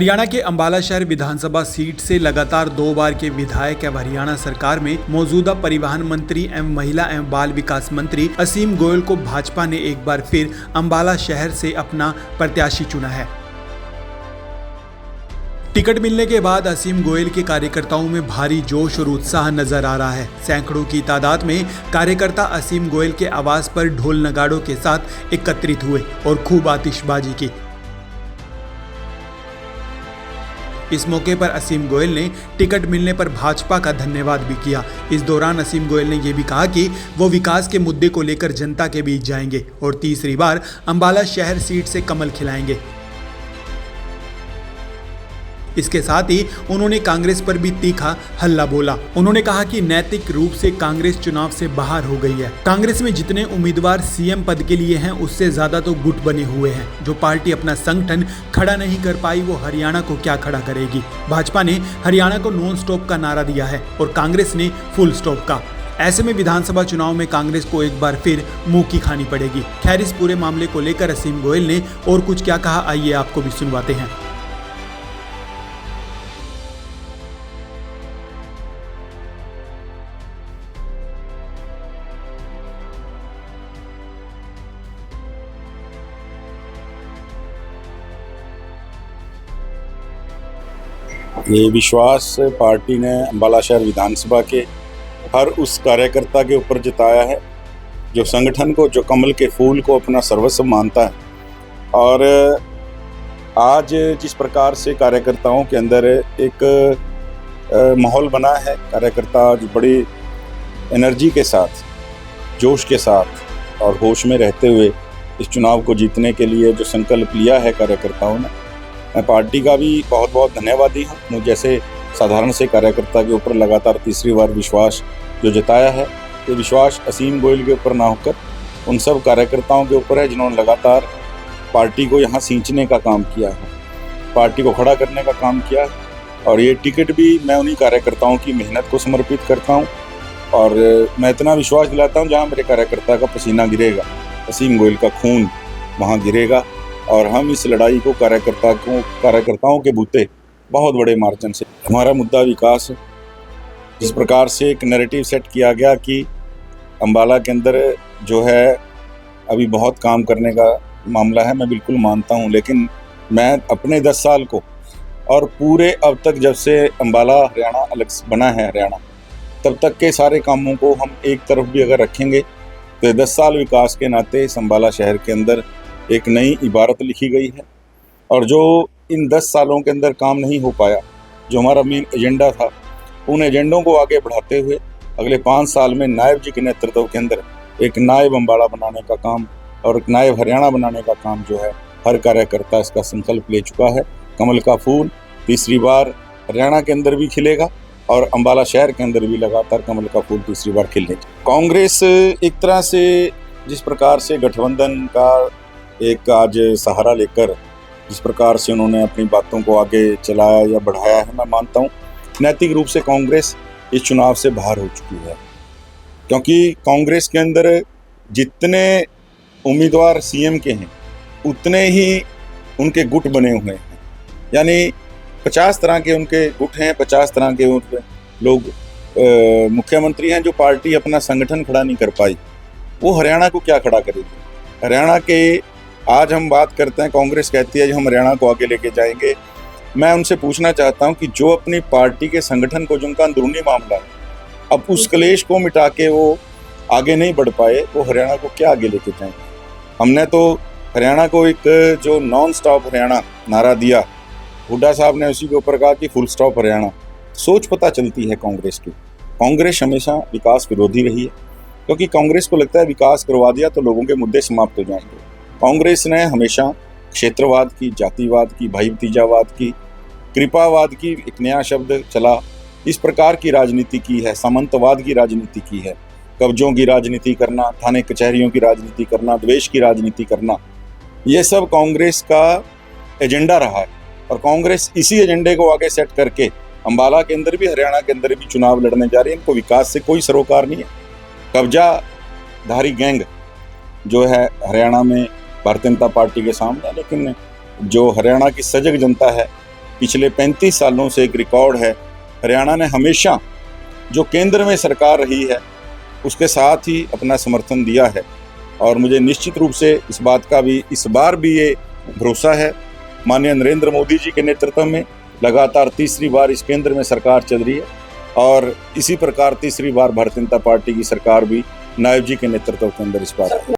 हरियाणा के अंबाला शहर विधानसभा सीट से लगातार 2 बार के विधायक एवं हरियाणा सरकार में मौजूदा परिवहन मंत्री एवं महिला एवं बाल विकास मंत्री असीम गोयल को भाजपा ने एक बार फिर अंबाला शहर से अपना प्रत्याशी चुना है। टिकट मिलने के बाद असीम गोयल के कार्यकर्ताओं में भारी जोश और उत्साह नजर आ रहा है। सैकड़ों की तादाद में कार्यकर्ता असीम गोयल के आवास पर ढोल नगाड़ों के साथ एकत्रित हुए और खूब आतिशबाजी की। इस मौके पर असीम गोयल ने टिकट मिलने पर भाजपा का धन्यवाद भी किया। इस दौरान असीम गोयल ने यह भी कहा कि वो विकास के मुद्दे को लेकर जनता के बीच जाएंगे और तीसरी बार अंबाला शहर सीट से कमल खिलाएंगे। इसके साथ ही उन्होंने कांग्रेस पर भी तीखा हल्ला बोला। उन्होंने कहा कि नैतिक रूप से कांग्रेस चुनाव से बाहर हो गई है। कांग्रेस में जितने उम्मीदवार सीएम पद के लिए हैं उससे ज्यादा तो गुट बने हुए हैं। जो पार्टी अपना संगठन खड़ा नहीं कर पाई वो हरियाणा को क्या खड़ा करेगी। भाजपा ने हरियाणा को नॉन स्टॉप का नारा दिया है और कांग्रेस ने फुल स्टॉप का। ऐसे में विधानसभा चुनाव में कांग्रेस को एक बार फिर मुंह की खानी पड़ेगी। खैर, इस पूरे मामले को लेकर असीम गोयल ने और कुछ क्या कहा, आइए आपको भी सुनवाते हैं। ये विश्वास पार्टी ने अंबाला शहर विधानसभा के हर उस कार्यकर्ता के ऊपर जताया है जो संगठन को, जो कमल के फूल को अपना सर्वस्व मानता है। और आज जिस प्रकार से कार्यकर्ताओं के अंदर एक माहौल बना है, कार्यकर्ता जो बड़ी एनर्जी के साथ, जोश के साथ और होश में रहते हुए इस चुनाव को जीतने के लिए जो संकल्प लिया है कार्यकर्ताओं ने, मैं पार्टी का भी बहुत बहुत धन्यवादी हूँ। मुझे जैसे साधारण से कार्यकर्ता के ऊपर लगातार तीसरी बार विश्वास जो जताया है, ये विश्वास असीम गोयल के ऊपर ना होकर उन सब कार्यकर्ताओं के ऊपर है जिन्होंने लगातार पार्टी को यहाँ सींचने का काम किया है, पार्टी को खड़ा करने का काम किया है। और ये टिकट भी मैं उन्हीं कार्यकर्ताओं की मेहनत को समर्पित करता हूँ और मैं इतना विश्वास दिलाता हूँ जहाँ मेरे कार्यकर्ता का पसीना गिरेगा, असीम गोयल का खून वहाँ गिरेगा और हम इस लड़ाई को कार्यकर्ताओं के बूते बहुत बड़े मार्जिन से। हमारा मुद्दा विकास है। जिस प्रकार से एक नैरेटिव सेट किया गया कि अंबाला के अंदर जो है अभी बहुत काम करने का मामला है, मैं बिल्कुल मानता हूं, लेकिन मैं अपने 10 साल को और पूरे अब तक जब से अंबाला हरियाणा अलग बना है हरियाणा, तब तक के सारे कामों को हम एक तरफ भी अगर रखेंगे तो 10 साल विकास के नाते इस अंबाला शहर के अंदर एक नई इबारत लिखी गई है। और जो इन 10 सालों के अंदर काम नहीं हो पाया, जो हमारा मेन एजेंडा था, उन एजेंडों को आगे बढ़ाते हुए अगले 5 साल में नायब जी के नेतृत्व के अंदर एक नायब अंबाला बनाने का काम और एक नायब हरियाणा बनाने का काम जो है हर कार्यकर्ता इसका संकल्प ले चुका है। कमल का फूल तीसरी बार हरियाणा के अंदर भी खिलेगा और अंबाला शहर के अंदर भी लगातार कमल का फूल तीसरी बार खिलेगा। कांग्रेस एक तरह से जिस प्रकार से गठबंधन का एक आज सहारा लेकर जिस प्रकार से उन्होंने अपनी बातों को आगे चलाया या बढ़ाया है, मैं मानता हूँ नैतिक रूप से कांग्रेस इस चुनाव से बाहर हो चुकी है। क्योंकि कांग्रेस के अंदर जितने उम्मीदवार सीएम के हैं उतने ही उनके गुट बने हुए हैं, यानी 50 तरह के उनके गुट हैं, 50 तरह के लोग मुख्यमंत्री हैं। जो पार्टी अपना संगठन खड़ा नहीं कर पाई वो हरियाणा को क्या खड़ा करेगी। हरियाणा के आज हम बात करते हैं, कांग्रेस कहती है जो हम हरियाणा को आगे लेके जाएंगे। मैं उनसे पूछना चाहता हूं कि जो अपनी पार्टी के संगठन को, जिनका अंदरूनी मामला है, अब उस क्लेश को मिटा के वो आगे नहीं बढ़ पाए, वो हरियाणा को क्या आगे लेके जाएंगे। हमने तो हरियाणा को एक जो नॉन स्टॉप हरियाणा नारा दिया, हुड्डा साहब ने उसी के ऊपर कहा कि फुल स्टॉप हरियाणा। सोच पता चलती है कांग्रेस की। कांग्रेस हमेशा विकास विरोधी रही है क्योंकि कांग्रेस को लगता है विकास करवा दिया तो लोगों के मुद्दे समाप्त हो जाएंगे। कांग्रेस ने हमेशा क्षेत्रवाद की, जातिवाद की, भाई भतीजावाद की, कृपावाद की, एक नया शब्द चला, इस प्रकार की राजनीति की है, सामंतवाद की राजनीति की है, कब्जों की राजनीति करना, थाने कचहरियों की राजनीति करना, द्वेष की राजनीति करना, ये सब कांग्रेस का एजेंडा रहा है। और कांग्रेस इसी एजेंडे को आगे सेट करके अंबाला के अंदर भी, हरियाणा के अंदर भी चुनाव लड़ने जा रही है। इनको विकास से कोई सरोकार नहीं है। कब्जाधारी गैंग जो है हरियाणा में भारतीय जनता पार्टी के सामने, लेकिन जो हरियाणा की सजग जनता है पिछले 35 सालों से एक रिकॉर्ड है। हरियाणा ने हमेशा जो केंद्र में सरकार रही है उसके साथ ही अपना समर्थन दिया है और मुझे निश्चित रूप से इस बात का भी इस बार भी ये भरोसा है। माननीय नरेंद्र मोदी जी के नेतृत्व में लगातार तीसरी बार इस केंद्र में सरकार चल रही है और इसी प्रकार तीसरी बार भारतीय जनता पार्टी की सरकार भी नायब जी के नेतृत्व के अंदर इस बार